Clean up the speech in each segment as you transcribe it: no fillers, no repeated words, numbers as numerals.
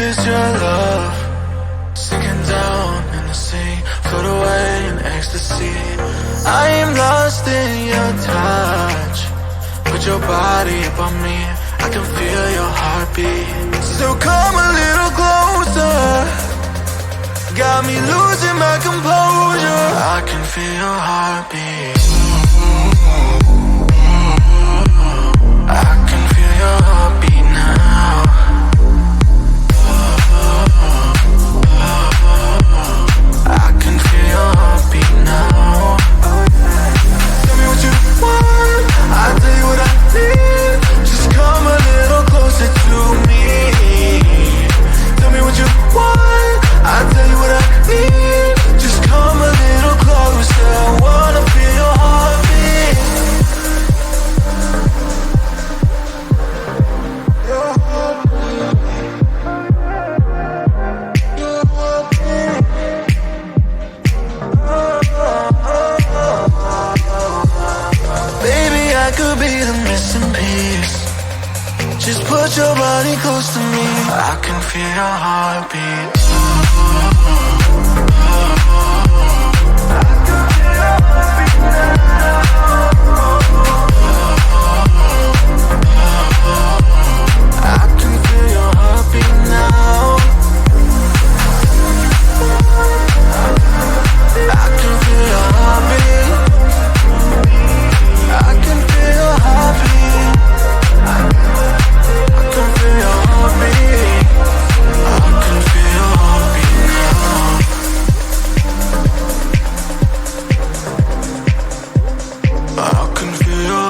is your love, sinking down in the sea, float away in ecstasy. I am lost in your touch, put your body up on me, I can feel your heartbeat. So come a little closer, got me losing my composure. I can feel your heartbeat. I can feel your heartbeat now. I can feel your heartbeat now. Tell me what you want, I'll tell you what I need. Just come a little closer to me. Tell me what you want, I'll tell you what I need. Just come a little closer, I wanna feel your heartbeat. Your heartbeat. Your heartbeat. Baby, I could be the missing piece. Just put your body close to me, I can feel your heartbeat. I can feel your heartbeat now. I can feel your heartbeat now. I can feel your heartbeat. I can feel your heartbeat. I can feel your heartbeat. I can feel your heartbeat now. I can feel your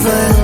over.